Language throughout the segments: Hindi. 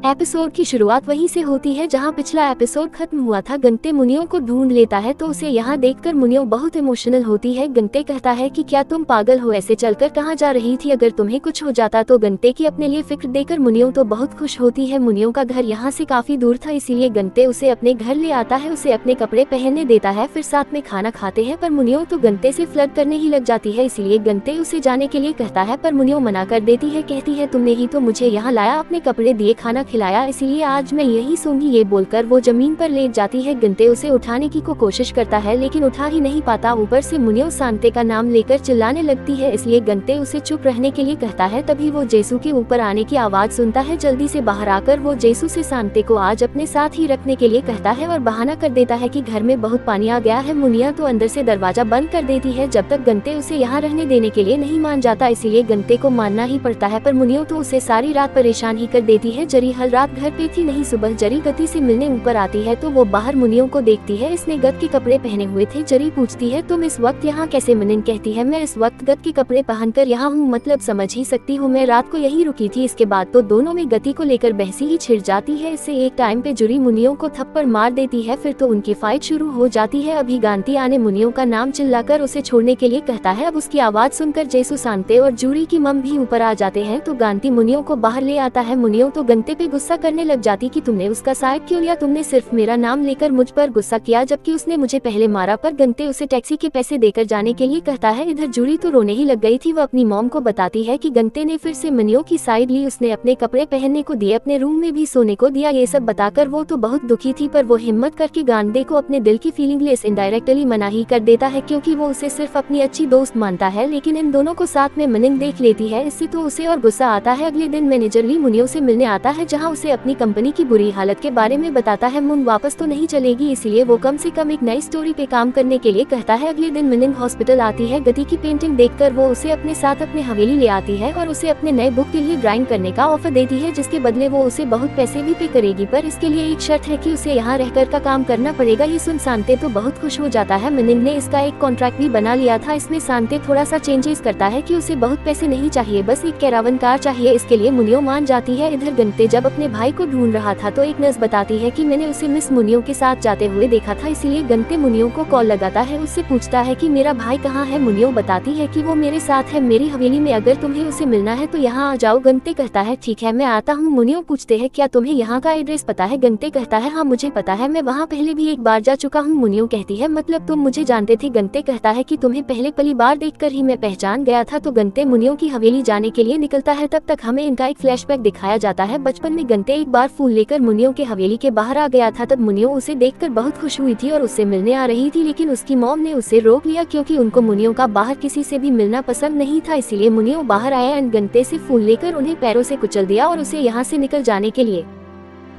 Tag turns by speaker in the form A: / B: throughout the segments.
A: एपिसोड की शुरुआत वहीं से होती है जहां पिछला एपिसोड खत्म हुआ था। गंते मुनियो को ढूंढ लेता है तो उसे यहाँ देखकर मुनियो बहुत इमोशनल होती है। गंते कहता है कि क्या तुम पागल हो, ऐसे चलकर कहाँ जा रही थी, अगर तुम्हें कुछ हो जाता तो। गंते की अपने लिए फिक्र देकर मुनियो तो बहुत खुश होती है। मुनियो का घर यहाँ से काफी दूर था, इसीलिए गंते उसे अपने घर ले आता है, उसे अपने कपड़े पहनने देता है, फिर साथ में खाना खाते हैं। पर मुनियो तो गंते से फ्लर्ट करने ही लग जाती है, इसीलिए गंते उसे जाने के लिए कहता है पर मुनियो मना कर देती है। कहती है तुमने ही तो मुझे यहाँ लाया, अपने कपड़े दिए, खाना खिलाया, इसीलिए आज मैं यही सोऊंगी। ये बोलकर वो जमीन पर लेट जाती है। गंते उसे उठाने की कोशिश करता है लेकिन उठा ही नहीं पाता। ऊपर से मुनियो सांते का नाम लेकर चिल्लाने लगती है, इसलिए गंते उसे चुप रहने के लिए कहता है। तभी वो जेसू के ऊपर आने की आवाज सुनता है। जल्दी से बाहर आकर वो जेसू से सांते को आज अपने साथ ही रखने के लिए कहता है और बहाना कर देता है कि घर में बहुत पानी आ गया है। मुनिया तो अंदर से दरवाजा बंद कर देती है जब तक गंते उसे यहाँ रहने देने के लिए नहीं मान जाता, इसीलिए गंते को मानना ही पड़ता है। पर मुनियो तो उसे सारी रात परेशान ही कर देती है। जरी हर रात घर पे थी नहीं, सुबह जरी गति से मिलने ऊपर आती है तो वो बाहर मुनियो को देखती है। इसने गत के कपड़े पहने हुए थे। जरी पूछती है तुम इस वक्त यहाँ कैसे। मिनिन कहती है मैं इस वक्त गत के कपड़े पहनकर यहाँ हूँ, मतलब समझ ही सकती हूँ, मैं रात को यही रुकी थी। इसके बाद तो दोनों में गति को लेकर बहसी ही छिड़ जाती है। इससे एक टाइम पे जुरी मुनियो को थप्पड़ मार देती है, फिर तो उनकी फाइट शुरू हो जाती है। अभी गांती आने मुनियो का नाम चिल्लाकर उसे छोड़ने के लिए कहता है। अब उसकी आवाज सुनकर जेसू, सांते और जूरी की मम भी ऊपर आ जाते हैं तो गांती मुनियो को बाहर ले आता है। मुनियो तो गंते पे गुस्सा करने लग जाती कि तुमने उसका साइड क्यों लिया, तुमने सिर्फ मेरा नाम लेकर मुझ पर गुस्सा किया जबकि उसने मुझे पहले मारा। पर गंते उसे टैक्सी के पैसे देकर जाने के लिए कहता है। इधर जूरी तो रोने ही लग गई थी। वो अपनी मॉम को बताती है कि गंते ने फिर से मुनियो की साइड ली, उसने अपने कपड़े पहनने को दिए, अपने रूम में भी सोने को दिया। ये सब बताकर वो तो बहुत दुखी थी, पर वो हिम्मत करके गांधे को अपने दिल की फीलिंगलेस इनडायरेक्टली मना ही कर देता है क्योंकि वो उसे सिर्फ अपनी अच्छी दोस्त मानता है। लेकिन इन दोनों को साथ में मनिंग देख लेती है, इससे तो उसे और गुस्सा आता है। अगले दिन मैनेजर ली मुनियो से मिलने आता है जहाँ उसे अपनी कंपनी की बुरी हालत के बारे में बताता है। मुन वापस तो नहीं चलेगी, इसलिए वो कम से कम एक नई स्टोरी पे काम करने के लिए कहता है। अगले दिन मिनिंग हॉस्पिटल आती है। गति की पेंटिंग देखकर वो उसे अपने साथ अपने हवेली ले आती है और उसे अपने नए बुक के लिए ड्राइंग करने का ऑफर देती है, जिसके बदले वो उसे बहुत पैसे भी पे करेगी, पर इसके लिए एक शर्त है कि उसे यहाँ रहकर का काम करना पड़ेगा। ये सुन सांते तो बहुत खुश हो जाता है। मिनिंग ने इसका एक कॉन्ट्रैक्ट भी बना लिया था। इसमें सांते थोड़ा सा चेंजेस करता है कि उसे बहुत पैसे नहीं चाहिए, बस एक कैरावन कार चाहिए। इसके लिए मुनियो मान जाती है। इधर गंते जब अपने भाई को ढूंढ रहा था तो एक नर्स बताती है कि मैंने उसे मिस मुनियो के साथ जाते हुए देखा था, इसीलिए गंते मुनियो को कॉल लगाता है। उससे पूछता है कि मेरा भाई कहाँ है। मुनियो बताती है कि वो मेरे साथ है मेरी हवेली में, अगर तुम्हें उसे मिलना है तो यहाँ आ जाओ। गंते कहता है ठीक है मैं आता हूँ। मुनियो पूछते है क्या तुम्हें यहाँ का एड्रेस पता है। गंते कहता है हाँ मुझे पता है, मैं वहाँ पहले भी एक बार जा चुका हूँ। मुनियो कहती है मतलब तुम मुझे जानते थे। गंते कहता है कि तुम्हें पहले पहली बार देखकर ही मैं पहचान गया था। तो गंते मुनियो की हवेली जाने के लिए निकलता है। तब तक हमें इनका एक फ्लैशबैक दिखाया जाता है। बचपन में गंते एक बार फूल लेकर मुनियो के हवेली के बाहर आ गया था, तब मुनियो उसे देखकर बहुत खुश हुई थी और उससे मिलने आ रही थी, लेकिन उसकी मॉम ने उसे रोक लिया क्योंकि उनको मुनियो का बाहर किसी से भी मिलना पसंद नहीं था। इसीलिए मुनियो बाहर आया एंड गंते से फूल लेकर उन्हें पैरों से कुचल दिया और उसे यहाँ से निकल जाने के लिए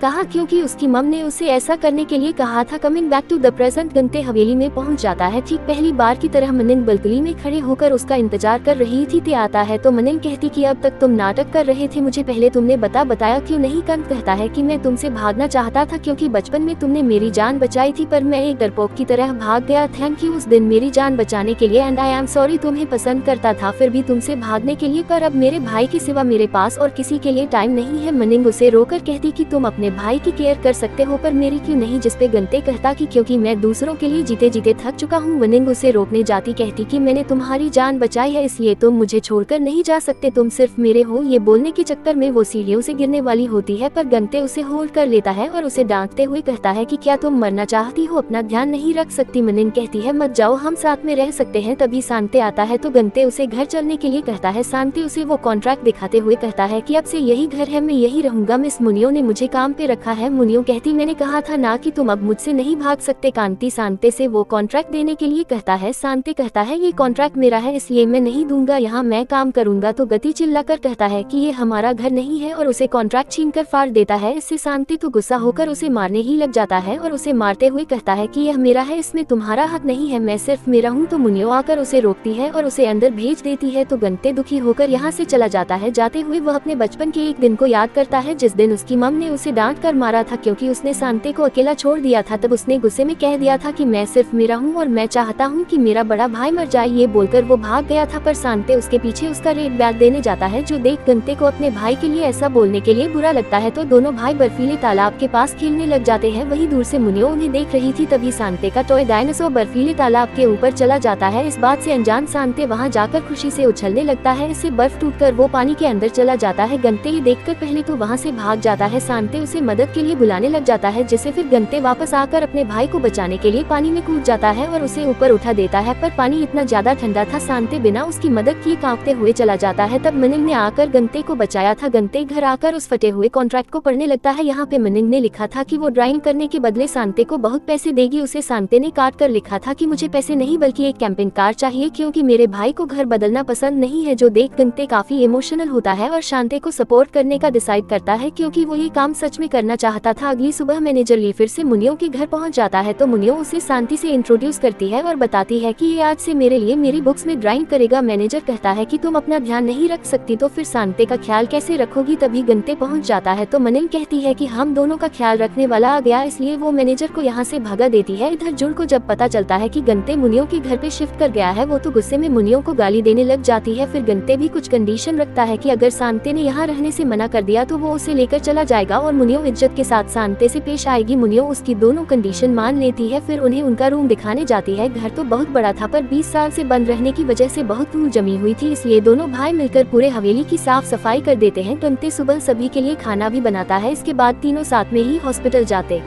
A: कहा क्योंकि उसकी मम ने उसे ऐसा करने के लिए कहा था। Coming back to the present, गंते हवेली में पहुंच जाता है। ठीक पहली बार की तरह मनिंग बलकनी में खड़े होकर उसका इंतजार कर रही थी। ते आता है तो मनिंग कहती कि अब तक तुम नाटक कर रहे थे, मुझे पहले तुमने बताया क्यों नहीं। कंत कहता है कि मैं तुमसे भागना चाहता था क्योंकि बचपन में तुमने मेरी जान बचाई थी, पर मैं एक डरपोक की तरह भाग गया। थैंक यू उस दिन मेरी जान बचाने के लिए एंड आई एम सॉरी। तुम्हें पसंद करता था फिर भी तुमसे भागने के लिए, पर अब मेरे भाई के सिवा मेरे पास और किसी के लिए टाइम नहीं है। मनिंग उसे रोकर कहती कि तुम अपने भाई की केयर कर सकते हो पर मेरी क्यों नहीं, जिसपे गंते कहता कि क्योंकि मैं दूसरों के लिए जीते जीते थक चुका हूँ। मनिंग उसे रोकने जाती, कहती कि मैंने तुम्हारी जान बचाई है इसलिए तुम मुझे छोड़कर नहीं जा सकते, तुम सिर्फ मेरे हो। ये बोलने के चक्कर में वो सीढ़ियों से गिरने वाली होती है, पर गंते उसे होल्ड कर लेता है और उसे डांटते हुए कहता है कि क्या तुम मरना चाहती हो, अपना ध्यान नहीं रख सकती। मनिंग कहती है मत जाओ, हम साथ में रह सकते हैं। तभी सांते आता है तो गंते उसे घर चलने के लिए कहता है। सांते उसे वो कॉन्ट्रैक्ट दिखाते हुए कहता है कि अब से यही घर है, मैं यही रहूंगा, मिस मुनियो ने मुझे काम पे रखा है। मुनियो कहती मैंने कहा था ना कि तुम अब मुझसे नहीं भाग सकते। कांति सांते से वो कॉन्ट्रैक्ट देने के लिए कहता है। सांते कहता है ये कॉन्ट्रैक्ट मेरा है इसलिए मैं नहीं दूंगा, यहाँ मैं काम करूंगा। तो गति चिल्लाकर कहता है कि ये हमारा घर नहीं है और उसे कॉन्ट्रैक्ट छीनकर फाड़ देता है। इससे सांते तो गुस्सा होकर उसे मारने ही लग जाता है और उसे मारते हुए कहता है कि यह मेरा है, इसमें तुम्हारा हक नहीं है, मैं सिर्फ मेरा हूँ। तो मुनियो आकर उसे रोकती है और उसे अंदर भेज देती है। तो गंते दुखी होकर यहाँ से चला जाता है। जाते हुए वह अपने बचपन के एक दिन को याद करता है जिस दिन उसकी मम ने उसे डांट कर मारा था क्योंकि उसने शांति को अकेला छोड़ दिया था। तब उसने गुस्से में कह दिया था कि मैं सिर्फ मेरा हूँ और मैं चाहता हूँ कि मेरा बड़ा भाई मर जाए। ये बोलकर वो भाग गया था, पर शांति उसके पीछे उसका रेड बैग देने जाता है, जो देख गंते को अपने भाई के लिए ऐसा बोलने के लिए बुरा लगता है। तो दोनों भाई बर्फीले तालाब के पास खेलने लग जाते हैं। वहीं दूर से मुनियो उन्हें देख रही थी। तभी शांति का टॉय डायनासोर बर्फीले तालाब के ऊपर चला जाता है। इस बात से अनजान शांति वहां जाकर खुशी से उछलने लगता है। इससे बर्फ टूटकर वो पानी के अंदर चला जाता है। गंते ये देखकर पहले तो वहां से भाग जाता है। शांति उसे मदद के लिए बुलाने लग जाता है, जिससे फिर गंते वापस आकर अपने भाई को बचाने के लिए पानी में कूद जाता है और उसे ऊपर उठा देता है। पर पानी इतना ज्यादा ठंडा था, शांति बिना उसकी मदद किए कांपते हुए चला जाता है। तब मनिंग ने आकर गंते को बचाया था। गंते घर आकर उस फटे हुए कॉन्ट्रैक्ट को पढ़ने लगता है। यहाँ पे मनिंग ने लिखा था कि वो ड्राइंग करने के बदले शांति को बहुत पैसे देगी। उसे शांति ने काट कर लिखा था कि मुझे पैसे नहीं बल्कि एक कैंपिंग कार चाहिए, क्योंकि मेरे भाई को घर बदलना पसंद नहीं है। जो देख गंते काफी इमोशनल होता है और शांति को सपोर्ट करने का डिसाइड करता है, क्योंकि वो ये काम सच में करना चाहता था। अगली सुबह मैनेजर ली फिर से मुनियो के घर पहुंच जाता है, तो मुनियो उसे शांति से इंट्रोड्यूस करती है और बताती है कि ये आज से मेरे लिए मेरी बुक्स में ड्राइंग करेगा। मैनेजर कहता है कि तुम अपना ध्यान नहीं रख सकती तो फिर शांति का ख्याल कैसे रखोगी। तभी गंते पहुंच जाता है, तो मनिंग कहती है कि हम दोनों का ख्याल रखने वाला आ गया, इसलिए वो मैनेजर को यहाँ से भगा देती है। इधर जुन को जब पता चलता है कि गंते मुनियो के घर पे शिफ्ट कर गया है, वो तो गुस्से में मुनियो को गाली देने लग जाती है। फिर गंते भी कुछ कंडीशन रखता है कि अगर शांति ने यहाँ रहने से मना कर दिया तो वो उसे लेकर चला जाएगा और मुनियो इज्जत के साथ शांति से पेश आएगी। मुनियो उसकी दोनों कंडीशन मान लेती है। फिर उन्हें उनका रूम दिखाने जाती है। घर तो बहुत बड़ा था, पर 20 साल से बंद रहने की वजह से बहुत धूल जमी हुई थी, इसलिए दोनों भाई मिलकर पूरे हवेली की साफ सफाई कर देते हैं। गंते सुबह सभी के लिए खाना भी बनाता है। इसके बाद तीनों साथ में ही हॉस्पिटल जाते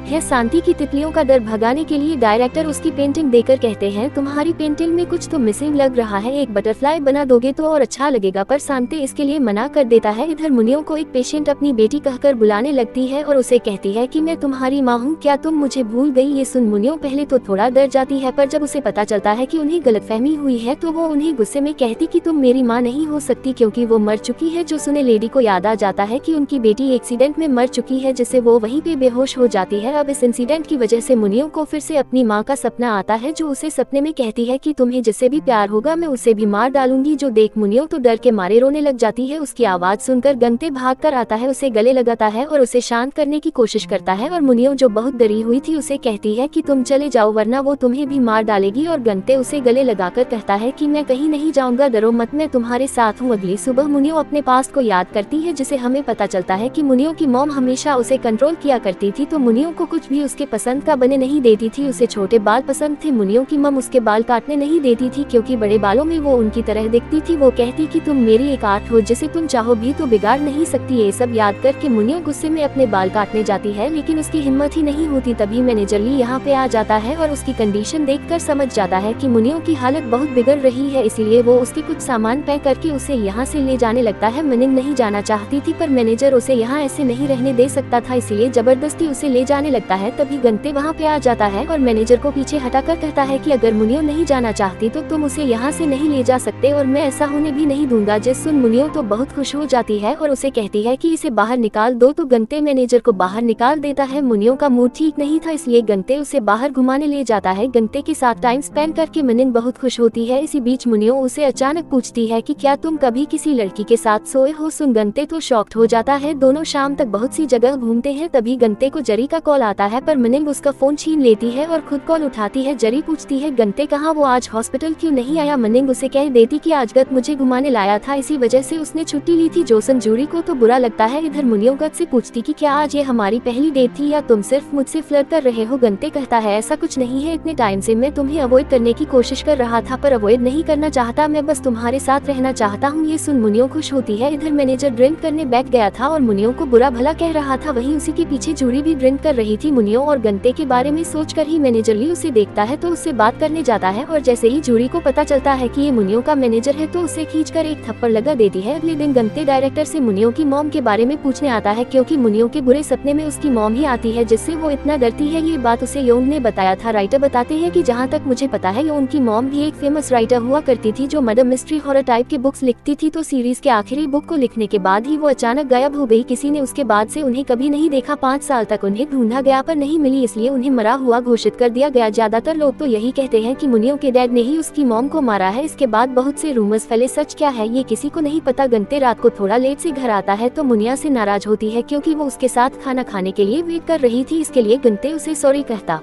A: है। शांति की तितलियों का डर भगाने के लिए डायरेक्टर उसकी पेंटिंग देकर कहते हैं, तुम्हारी पेंटिंग में कुछ तो मिसिंग लग रहा है, एक बटरफ्लाई बना दोगे तो और अच्छा लगेगा। पर शांति इसके लिए मना कर देता है। इधर मुनियो को एक पेशेंट अपनी बेटी कहकर बुलाने लगती है और उसे कहती है कि मैं तुम्हारी माँ हूँ, क्या तुम मुझे भूल गई। ये सुन मुनियो पहले तो थोड़ा डर जाती है, पर जब उसे पता चलता है कि उन्हें गलतफहमी हुई है तो वो उन्हें गुस्से में कहती कि तुम मेरी माँ नहीं हो सकती, क्योंकि वो मर चुकी है। जो सुने लेडी को याद आ जाता है कि उनकी बेटी एक्सीडेंट में मर चुकी है, जिससे वो वहीं पे बेहोश हो जाती है। अब इस इंसिडेंट की वजह से मुनियो को फिर से अपनी माँ का सपना आता है, जो उसे सपने में कहती है कि तुम्हें जिससे भी प्यार होगा मैं उसे भी मार डालूंगी। जो देख मुनियो तो डर के मारे रोने लग जाती है। उसकी आवाज सुनकर गंते भाग कर आता है, उसे गले लगाता है और उसे शांत करने की कोशिश करता है। और मुनियो जो बहुत डरी हुई थी उसे कहती है कि तुम चले जाओ वरना वो तुम्हें भी मार डालेगी। और गंते उसे गले लगाकर कहता है कि मैं कहीं नहीं जाऊंगा, डरो मत, मैं तुम्हारे साथ हूँ। अगली सुबह मुनियो अपने पास्ट को याद करती है, जिसे हमें पता चलता है कि मुनियो की मॉम हमेशा उसे कंट्रोल किया करती थी, तो मुनियो को कुछ भी उसके पसंद का बने नहीं देती थी। उसे छोटे बाल पसंद थे। मुनियो की मम उसके बाल काटने नहीं देती थी, क्योंकि बड़े बालों में वो उनकी तरह दिखती थी। वो कहती कि तुम मेरी एक आर्ट हो, जिसे तुम चाहो भी तो बिगाड़ नहीं सकती। ये सब याद करके मुनियो गुस्से में अपने बाल काटने जाती है, लेकिन उसकी हिम्मत ही नहीं होती। तभी मैनेजर ली यहाँ पे आ जाता है और उसकी कंडीशन देखकर समझ जाता है कि मुनियो की हालत बहुत बिगड़ रही है, इसलिए वो उसके कुछ सामान पैक करके उसे यहाँ से ले जाने लगता है। मनिंग नहीं जाना चाहती थी, पर मैनेजर उसे यहाँ ऐसे नहीं रहने दे सकता था, इसलिए जबरदस्ती उसे ले जाने लगता है। तभी गंते वहाँ पे आ जाता है और मैनेजर को पीछे हटाकर कहता है कि अगर मुनियो नहीं जाना चाहती तो तुम उसे यहाँ से नहीं ले जा सकते और मैं ऐसा होने भी नहीं दूंगा। जिस सुन मुनियो तो बहुत खुश हो जाती है और उसे कहती है कि इसे बाहर निकाल दो, तो गंते मैनेजर को बाहर निकाल देता है। मुनियो का मूड ठीक नहीं था, इसलिए गंते उसे बाहर घुमाने ले जाता है। गंते के साथ टाइम स्पेंड करके मनिंग बहुत खुश होती है। इसी बीच मुनियो उसे अचानक पूछती है कि क्या तुम कभी किसी लड़की के साथ सोए हो। सुन गंते तो शॉक्ड हो जाता है। दोनों शाम तक बहुत सी जगह घूमते हैं। तभी गंते को जरी का कॉल आता है, पर मनिंग उसका फोन छीन लेती है और खुद कॉल उठाती है। जरी पूछती है गंते कहाँ, वो आज हॉस्पिटल क्यों नहीं आया। मनिंग उसे कह देती कि आज गत मुझे घुमाने लाया था, इसी वजह से उसने छुट्टी ली थी। जोसन जूरी को तो बुरा लगता है। इधर मुनियो गत से पूछती कि क्या आज ये हमारी पहली डेट थी या तुम सिर्फ मुझसे फ्लर्ट कर रहे हो। गंते कहता है ऐसा कुछ नहीं है, इतने टाइम से मैं तुम्हें अवॉइड करने की कोशिश कर रहा था, पर अवॉइड नहीं करना चाहता, मैं बस तुम्हारे साथ रहना चाहता हूँ। ये सुन मुनियो खुश होती है। इधर मैनेजर ड्रिंक करने बैठ गया था और मुनियो को बुरा भला कह रहा था, वहीं उसी के पीछे जूरी भी ड्रिंक कर रही थी। मुनियो और गंते के बारे में सोचकर ही मैनेजर ली उसे देखता है तो उससे बात करने जाता है, और जैसे ही जूरी को पता चलता है कि ये मुनियो का मैनेजर है तो उसे खींचकर एक थप्पड़ लगा देती है। अगले दिन गंते डायरेक्टर से मुनियो की मॉम के बारे में पूछने आता है, क्योंकि मुनियो के बुरे सपने में उसकी मॉम ही आती है, जिससे वो इतना डरती है। ये बात उसे योंग ने बताया था। राइटर बताते हैं कि जहाँ तक मुझे पता है योंग की मॉम भी एक फेमस राइटर हुआ करती थी, जो मर्डर मिस्ट्री हॉरर टाइप के बुक्स लिखती थी। तो सीरीज के आखिरी बुक को लिखने के बाद ही वो अचानक गायब हो गई। किसी ने उसके बाद से उन्हें कभी नहीं देखा। 5 साल तक उन्हें ढूंढा ढूंढा गया पर नहीं मिली, इसलिए उन्हें मरा हुआ घोषित कर दिया गया। ज्यादातर लोग तो यही कहते हैं कि मुनियो के डैड ने ही उसकी मॉम को मारा है। इसके बाद बहुत से रूमर्स फैले, सच क्या है ये किसी को नहीं पता। गंते रात को थोड़ा लेट से घर आता है तो मुनिया से नाराज होती है क्योंकि वो उसके साथ खाना खाने के लिए वेट कर रही थी। इसके लिए गंते उसे सॉरी कहता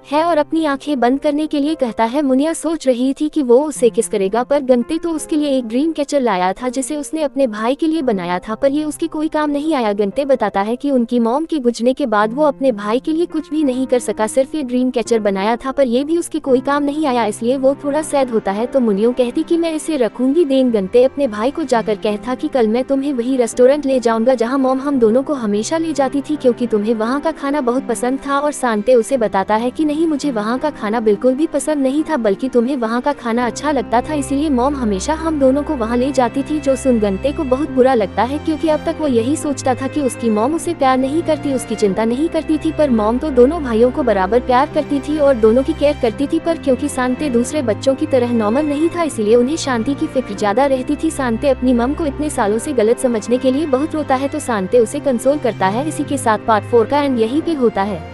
A: है और अपनी आंखें बंद करने के लिए कहता है। मुनिया सोच रही थी कि वो उसे किस करेगा, पर गंते तो उसके लिए एक ड्रीम कैचर लाया था जिसे उसने अपने भाई के लिए बनाया था, पर ये उसके कोई काम नहीं आया। गंते बताता है कि उनकी मॉम के गुजरने के बाद वो अपने भाई के लिए कुछ भी नहीं कर सका, सिर्फ ये ड्रीम कैचर बनाया था, पर ये भी उसके कोई काम नहीं आया, इसलिए वो थोड़ा सैड होता है। तो मुनियो कहती कि मैं इसे रखूंगी। देन गंते अपने भाई को जाकर कहता कि कल मैं तुम्हें वही रेस्टोरेंट ले जाऊंगा जहाँ मॉम हम दोनों को हमेशा ले जाती थी, क्योंकि तुम्हें वहाँ का खाना बहुत पसंद था। और सांते उसे बताता है कि नहीं, मुझे वहाँ का खाना बिल्कुल भी पसंद नहीं था, बल्कि तुम्हें वहाँ का खाना अच्छा लगता था, इसीलिए मॉम हमेशा हम दोनों को वहाँ ले जाती थी। जो सुन गंते को बहुत बुरा लगता है क्योंकि अब तक वो यही सोचता था कि उसकी मॉम उसे प्यार नहीं करती, उसकी चिंता नहीं करती थी, पर मॉम तो दोनों भाइयों को बराबर प्यार करती थी और दोनों की केयर करती थी। पर क्योंकि सांते दूसरे बच्चों की तरह नॉर्मल नहीं था, इसीलिए उन्हें शांति की फिक्र ज्यादा रहती थी। सांते अपनी मॉम को इतने सालों से गलत समझने के लिए बहुत रोता है, तो सांते उसे कंसोल करता है। इसी के साथ पार्ट 4 का एंड यही पे होता है।